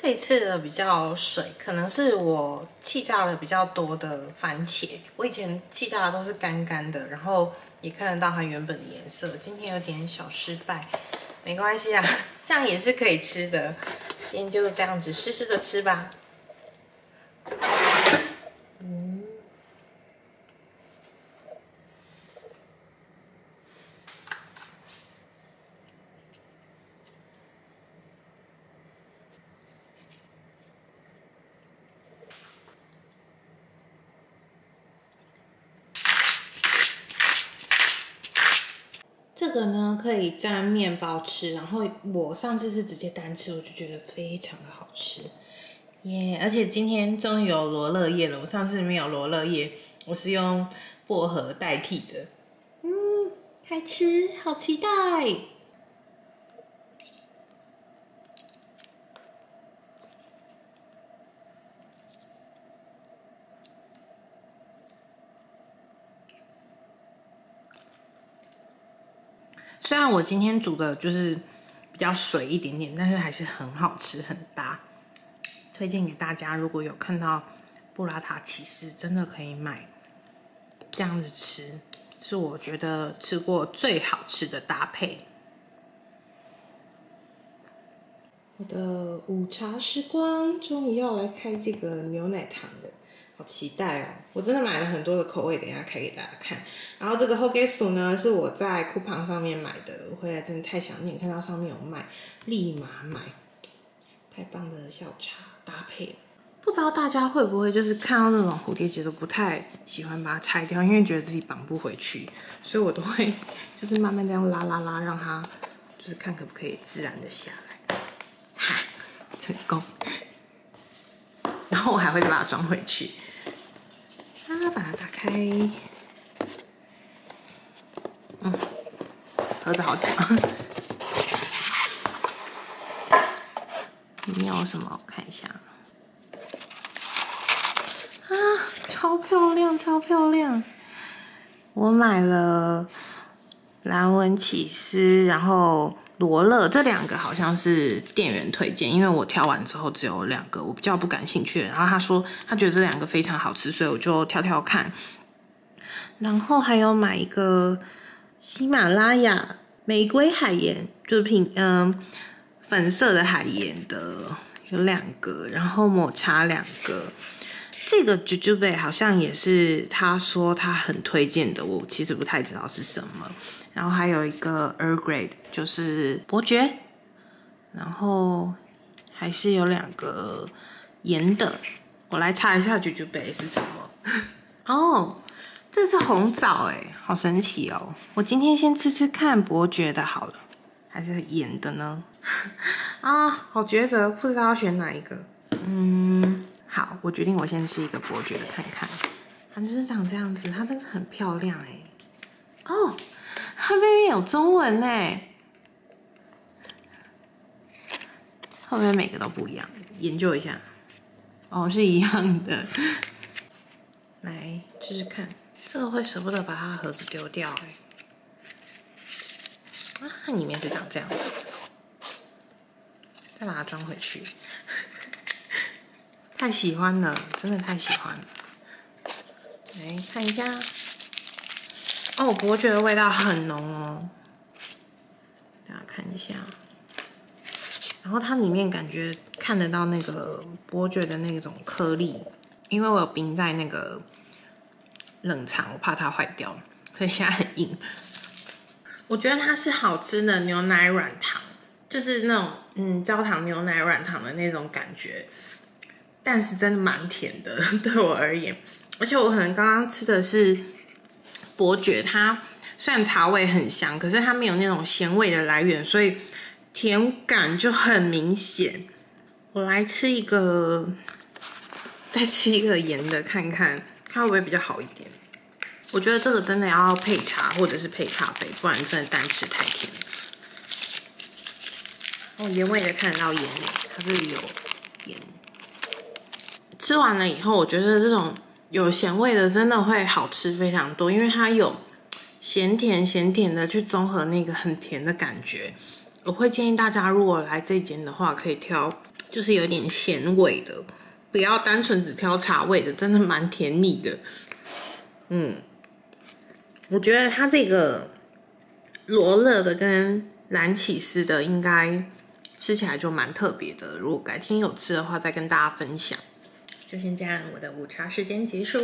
这一次的比较水，可能是我气炸了比较多的番茄。我以前气炸的都是干干的，然后也看得到它原本的颜色。今天有点小失败，没关系啊，这样也是可以吃的。今天就这样子湿湿的吃吧。这个呢可以蘸面包吃，然后我上次是直接单吃，我就觉得非常的好吃，耶！而且今天终于有罗勒叶了，我上次没有罗勒叶，我是用薄荷代替的。开吃，好期待！虽然我今天煮的就是比较水一点点，但是还是很好吃，很搭。推荐给大家，如果有看到布拉塔起司，真的可以买这样子吃，是我觉得吃过最好吃的搭配。我的午茶时光终于要来开这个牛奶糖了。好期待哦！我真的买了很多的口味，等一下开给大家看。然后这个 Hogesu 呢，是我在 Coupon 上面买的，我回来真的太想念，看到上面有卖，立马买。太棒的下午茶搭配了。不知道大家会不会就是看到那种蝴蝶结都不太喜欢把它拆掉，因为觉得自己绑不回去，所以我都会就是慢慢这样拉，让它就是看可不可以自然的下来。哈，成功。然后我还会把它装回去。把它打开。盒子好小。里面有什么？我看一下。啊，超漂亮，超漂亮！我买了蓝纹起司，然后罗勒，这两个好像是店员推荐，因为我挑完之后只有两个我比较不感兴趣的，然后他说他觉得这两个非常好吃，所以我就挑看。然后还有买一个喜马拉雅玫瑰海盐，就是粉色的海盐的有两个，然后抹茶两个。这个 Jujube 好像也是他说他很推荐的，我其实不太知道是什么。然后还有一个 Earl Grey 就是伯爵，然后还是有两个盐的。我来查一下 Jujube 是什么。哦，这是红枣哎，好神奇哦！我今天先吃看伯爵的好了，还是盐的呢？啊，好抉择，不知道要选哪一个。好，我决定我先吃一个伯爵的看看。它就是长这样子，它真的很漂亮哎。哦，它背面有中文哎。会不会每个都不一样？研究一下。哦，是一样的。来试试看，这个会舍不得把它的盒子丢掉哎。啊，它里面是长这样子的。再把它装回去。太喜欢了，真的太喜欢了。来看一下，哦，伯爵的味道很浓哦，大家看一下。然后它里面感觉看得到那个伯爵的那种颗粒，因为我有冰在那个冷藏，我怕它坏掉，所以现在很硬。我觉得它是好吃的牛奶软糖，就是那种焦糖牛奶软糖的那种感觉，但是真的蛮甜的，对我而言。而且我可能刚刚吃的是伯爵，它虽然茶味很香，可是它没有那种咸味的来源，所以甜感就很明显。我来吃一个，再吃一个盐的，看看它会不会比较好一点。我觉得这个真的要配茶或者是配咖啡，不然真的单吃太甜了。哦，盐味的看得到盐诶，它这里有盐。吃完了以后，我觉得这种有咸味的真的会好吃非常多，因为它有咸甜的去综合那个很甜的感觉。我会建议大家，如果来这间的话，可以挑就是有点咸味的，不要单纯只挑茶味的，真的蛮甜腻的。我觉得它这个罗勒的跟蓝起司的应该吃起来就蛮特别的，如果改天有吃的话，再跟大家分享。就先这样，我的午茶时间结束。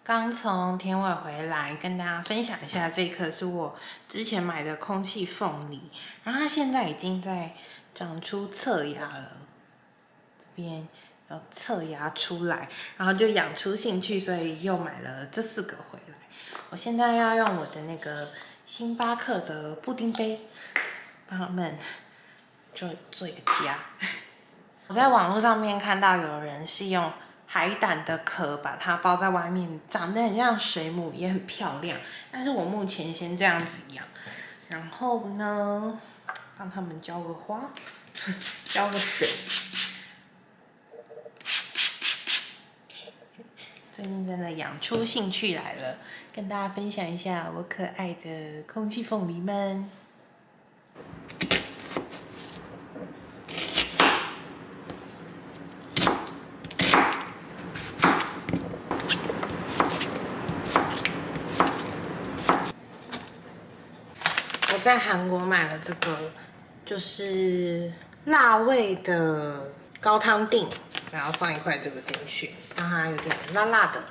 刚从田尾回来，跟大家分享一下，这一颗是我之前买的空气凤梨，然后它现在已经在长出侧芽了，这边有侧芽出来，然后就养出兴趣，所以又买了这4个回来。我现在要用我的那个星巴克的布丁杯，帮他们做一个家。我在网络上面看到有人是用海胆的壳把它包在外面，长得很像水母，也很漂亮。但是我目前先这样子养，然后呢，帮他们浇个花，浇个水。最近真的养出兴趣来了，跟大家分享一下我可爱的空气凤梨们。我在韩国买了这个，就是辣味的高汤锭，然后放一块这个进去，让它有点辣辣的。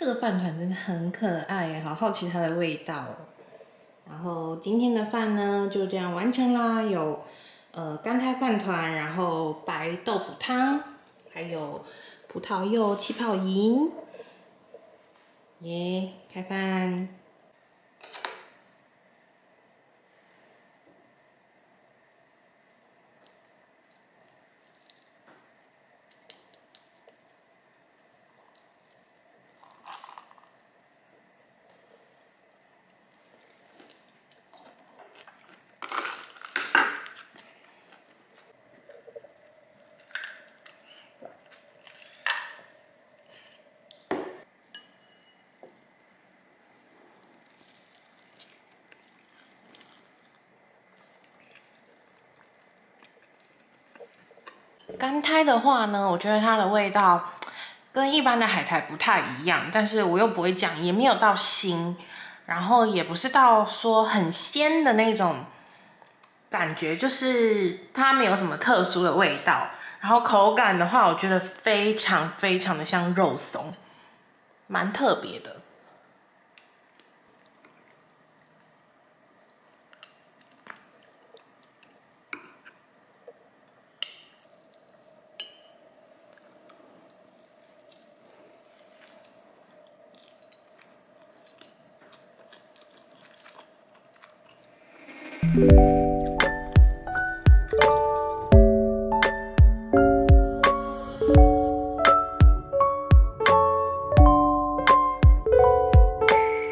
这个饭团真的很可爱耶，好好奇它的味道哦。然后今天的饭呢就这样完成啦，有干胎饭团，然后白豆腐汤，还有葡萄柚气泡饮，耶，开饭。干胎的话呢，我觉得它的味道跟一般的海苔不太一样，但是我又不会讲，也没有到腥，然后也不是到说很鲜的那种感觉，就是它没有什么特殊的味道。然后口感的话，我觉得非常非常的像肉松，蛮特别的。